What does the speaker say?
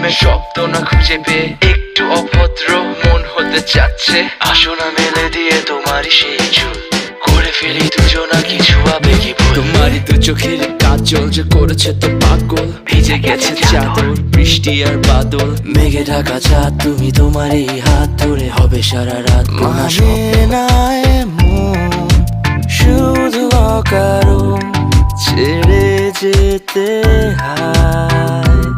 প্রেমের শব্দ না খুঁজে পেয়ে একটু অভদ্র মন হতে চাচ্ছে। আসো না মেলে দিয়ে তোমারই সেই চুল, করে ফেলি দুজনা কিছু আবেগী ভুল। তোমারই দু চোখের কাজল যে করেছে তো পাগল, ভিজে গেছে চাদর বৃষ্টি আর বাদল। মেঘে ঢাকা চাঁদ তুমি তোমারই হাত ধরে হবে সারা রাত। মানে না এমন শুধু অকারণ ছেড়ে যেতে হয়।